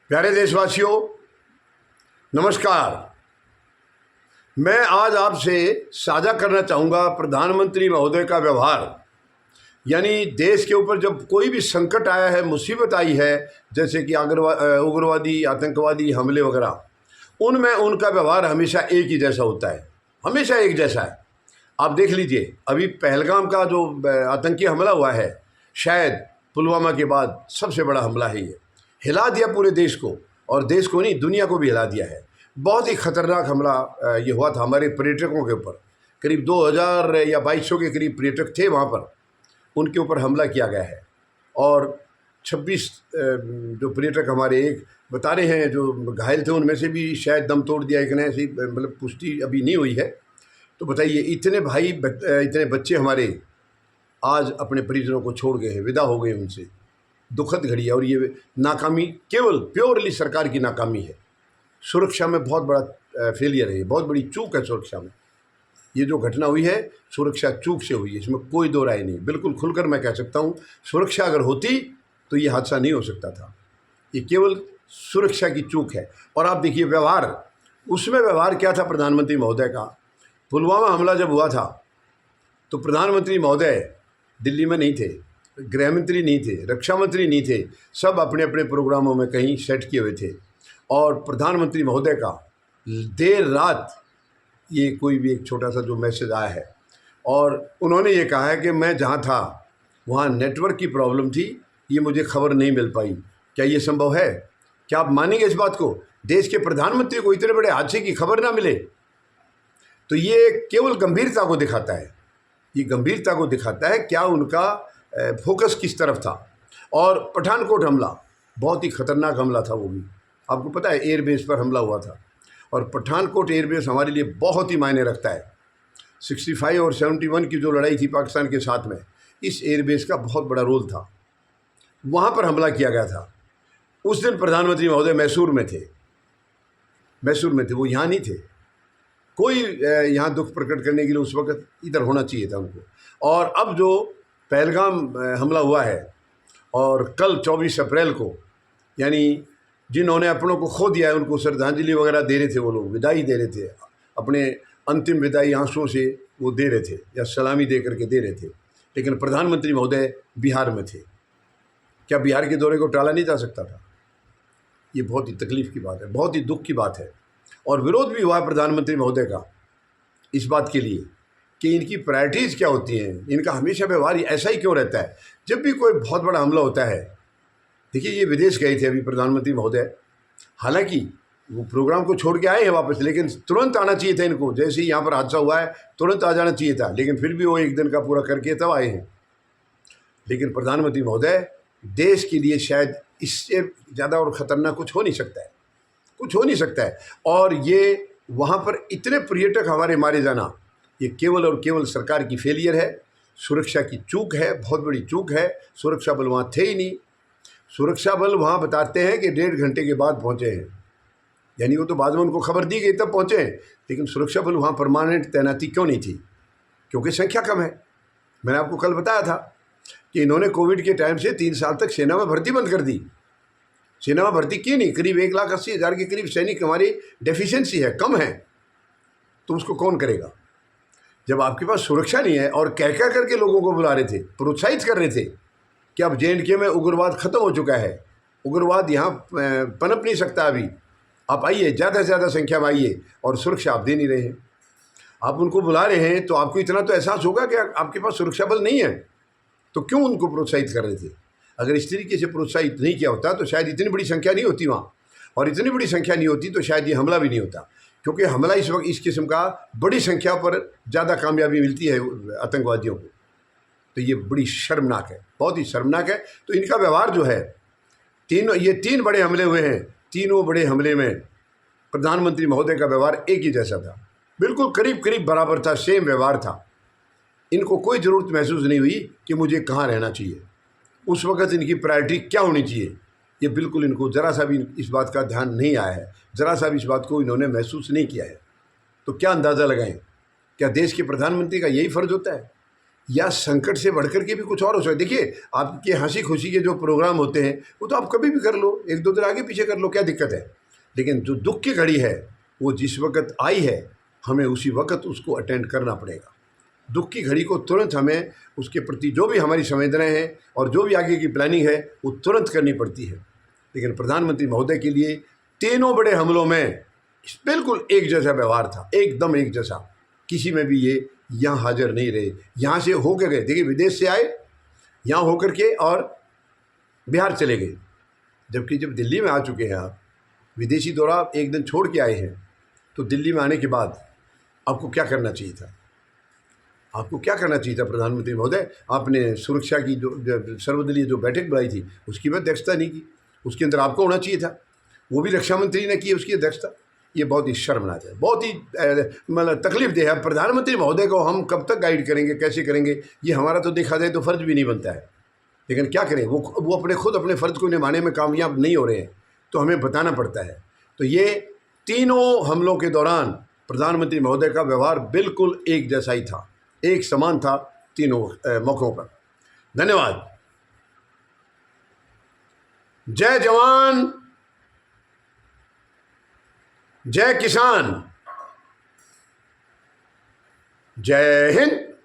प्यारे देशवासियों, नमस्कार। मैं आज आपसे साझा करना चाहूँगा प्रधानमंत्री महोदय का व्यवहार। यानी देश के ऊपर जब कोई भी संकट आया है, मुसीबत आई है, जैसे कि उग्रवादी आतंकवादी हमले वगैरह, उनमें उनका व्यवहार हमेशा एक ही जैसा होता है, हमेशा एक जैसा है। आप देख लीजिए, अभी पहलगाम का जो आतंकी हमला हुआ है, शायद पुलवामा के बाद सबसे बड़ा हमला है। ये हिला दिया पूरे देश को, और देश को नहीं, दुनिया को भी हिला दिया है। बहुत ही खतरनाक हमला ये हुआ था हमारे पर्यटकों के ऊपर। करीब 2000 या 2200 के करीब पर्यटक थे वहाँ पर, उनके ऊपर हमला किया गया है। और 26 जो पर्यटक हमारे एक बता रहे हैं जो घायल थे, उनमें से भी शायद दम तोड़ दिया एक ने, ऐसी मतलब पुष्टि अभी नहीं हुई है। तो बताइए, इतने बच्चे हमारे आज अपने परिजनों को छोड़ गए हैं, विदा हो गए उनसे। दुखद घड़ी है, और ये नाकामी केवल प्योरली सरकार की नाकामी है। सुरक्षा में बहुत बड़ा फेलियर है, बहुत बड़ी चूक है सुरक्षा में। ये जो घटना हुई है, सुरक्षा चूक से हुई है, इसमें कोई दो राय नहीं। बिल्कुल खुलकर मैं कह सकता हूँ, सुरक्षा अगर होती तो ये हादसा नहीं हो सकता था। ये केवल सुरक्षा की चूक है। और आप देखिए व्यवहार, उसमें व्यवहार क्या था प्रधानमंत्री महोदय का। पुलवामा हमला जब हुआ था तो प्रधानमंत्री महोदय दिल्ली में नहीं थे, गृह मंत्री नहीं थे, रक्षा मंत्री नहीं थे, सब अपने अपने प्रोग्रामों में कहीं सेट किए हुए थे। और प्रधानमंत्री महोदय का देर रात ये कोई भी एक छोटा सा जो मैसेज आया है, और उन्होंने ये कहा है कि मैं जहाँ था वहाँ नेटवर्क की प्रॉब्लम थी, ये मुझे खबर नहीं मिल पाई। क्या ये संभव है? क्या आप मानेंगे इस बात को? देश के प्रधानमंत्री को इतने बड़े हादसे की खबर ना मिले? तो ये केवल गंभीरता को दिखाता है, ये गंभीरता को दिखाता है क्या उनका फोकस किस तरफ था। और पठानकोट हमला बहुत ही खतरनाक हमला था। वो भी आपको पता है, एयरबेस पर हमला हुआ था, और पठानकोट एयरबेस हमारे लिए बहुत ही मायने रखता है। 65 और 71 की जो लड़ाई थी पाकिस्तान के साथ में, इस एयरबेस का बहुत बड़ा रोल था। वहाँ पर हमला किया गया था। उस दिन प्रधानमंत्री महोदय मैसूर में थे, वो यहाँ नहीं थे। कोई यहाँ दुख प्रकट करने के लिए उस वक्त इधर होना चाहिए था उनको। और अब जो पहलगाम हमला हुआ है, और कल 24 अप्रैल को, यानी जिन्होंने अपनों को खो दिया है, उनको श्रद्धांजलि वगैरह दे रहे थे, वो लोग विदाई दे रहे थे, अपने अंतिम विदाई आंसुओं से वो दे रहे थे, या सलामी दे करके दे रहे थे। लेकिन प्रधानमंत्री महोदय बिहार में थे। क्या बिहार के दौरे को टाला नहीं जा सकता था? ये बहुत ही तकलीफ़ की बात है, बहुत ही दुख की बात है। और विरोध भी हुआ प्रधानमंत्री महोदय का इस बात के लिए कि इनकी प्रायोरिटीज़ क्या होती हैं, इनका हमेशा व्यवहार ऐसा ही क्यों रहता है जब भी कोई बहुत बड़ा हमला होता है। देखिए, ये विदेश गए थे अभी प्रधानमंत्री महोदय, हालांकि वो प्रोग्राम को छोड़ के आए हैं वापस, लेकिन तुरंत आना चाहिए था इनको। जैसे ही यहाँ पर हादसा हुआ है तुरंत आ जाना चाहिए था, लेकिन फिर भी वो एक दिन का पूरा करके तब आए हैं। लेकिन प्रधानमंत्री महोदय, देश के लिए शायद इससे ज़्यादा और ख़तरनाक कुछ हो नहीं सकता है, कुछ हो नहीं सकता है। और ये वहाँ पर इतने पर्यटक हमारे मारे जाना, ये केवल और केवल सरकार की फेलियर है, सुरक्षा की चूक है, बहुत बड़ी चूक है। सुरक्षा बल वहाँ थे ही नहीं। सुरक्षा बल वहाँ बताते हैं कि 1.5 घंटे के बाद पहुँचे हैं, यानी वो तो बाद में उनको खबर दी गई तब पहुँचे हैं। लेकिन सुरक्षा बल वहाँ परमानेंट तैनाती क्यों नहीं थी? क्योंकि संख्या कम है। मैंने आपको कल बताया था कि इन्होंने कोविड के टाइम से 3 साल तक सेना में भर्ती बंद कर दी। सेना में भर्ती की नहीं, करीब 1,80,000 के करीब सैनिक हमारी डेफिशिएंसी है, कम है, तो उसको कौन करेगा? जब आपके पास सुरक्षा नहीं है, और कह करके लोगों को बुला रहे थे, प्रोत्साहित कर रहे थे कि अब JNK में उग्रवाद ख़त्म हो चुका है, उग्रवाद यहाँ पनप नहीं सकता, अभी आप आइए, ज़्यादा से ज़्यादा संख्या में आइए, और सुरक्षा आप दे नहीं रहे हैं। आप उनको बुला रहे हैं तो आपको इतना तो एहसास होगा कि आपके पास सुरक्षा बल नहीं है, तो क्यों उनको प्रोत्साहित कर रहे थे? अगर इस तरीके से प्रोत्साहित नहीं किया होता तो शायद इतनी बड़ी संख्या नहीं होती वहाँ, और इतनी बड़ी संख्या नहीं होती तो शायद ये हमला भी नहीं होता। क्योंकि हमला इस वक्त इस किस्म का बड़ी संख्या पर ज़्यादा कामयाबी मिलती है आतंकवादियों को। तो ये बड़ी शर्मनाक है, बहुत ही शर्मनाक है। तो इनका व्यवहार जो है, ये 3 बड़े हमले हुए हैं, तीनों बड़े हमले में प्रधानमंत्री महोदय का व्यवहार एक ही जैसा था, बिल्कुल करीब करीब बराबर था, सेम व्यवहार था। इनको कोई ज़रूरत महसूस नहीं हुई कि मुझे कहाँ रहना चाहिए, उस वक़्त इनकी प्रायोरिटी क्या होनी चाहिए, ये बिल्कुल इनको ज़रा सा भी इस बात का ध्यान नहीं आया है, ज़रा सा भी इस बात को इन्होंने महसूस नहीं किया है। तो क्या अंदाज़ा लगाएं, क्या देश के प्रधानमंत्री का यही फ़र्ज़ होता है या संकट से बढ़कर के भी कुछ और हो सकता है। देखिए, आपके हंसी खुशी के जो प्रोग्राम होते हैं वो तो आप कभी भी कर लो, एक दो दिन आगे पीछे कर लो, क्या दिक्कत है। लेकिन जो दुख की घड़ी है वो जिस वक्त आई है हमें उसी वक्त उसको अटेंड करना पड़ेगा। दुख की घड़ी को तुरंत हमें उसके प्रति जो भी हमारी संवेदनाएं हैं और जो भी आगे की प्लानिंग है वो तुरंत करनी पड़ती है। लेकिन प्रधानमंत्री महोदय के लिए तीनों बड़े हमलों में बिल्कुल एक जैसा व्यवहार था, एकदम एक जैसा। किसी में भी ये यहाँ हाजिर नहीं रहे, यहाँ से होकर गए। देखिए, विदेश से आए, यहाँ होकर के और बिहार चले गए। जबकि जब दिल्ली में आ चुके हैं आप, विदेशी दौरा एक दिन छोड़ के आए हैं, तो दिल्ली में आने के बाद आपको क्या करना चाहिए था? आपको क्या करना चाहिए था प्रधानमंत्री महोदय? आपने सुरक्षा की जो सर्वदलीय जो बैठक बुलाई थी उसकी भी अध्यक्षता नहीं की, उसके अंदर आपको होना चाहिए था। वो भी रक्षा मंत्री ने की उसकी अध्यक्षता। ये बहुत ही शर्मनाक है, बहुत ही मतलब तकलीफदेह है। प्रधानमंत्री महोदय को हम कब तक गाइड करेंगे, कैसे करेंगे? ये हमारा तो देखा जाए तो फ़र्ज भी नहीं बनता है। लेकिन क्या करें, वो अपने फ़र्ज को निभाने में कामयाब नहीं हो रहे हैं, तो हमें बताना पड़ता है। तो ये तीनों हमलों के दौरान प्रधानमंत्री महोदय का व्यवहार बिल्कुल एक जैसा ही था, एक समान था तीनों मौक़ों पर। धन्यवाद। जय जवान, जय किसान, जय हिंद।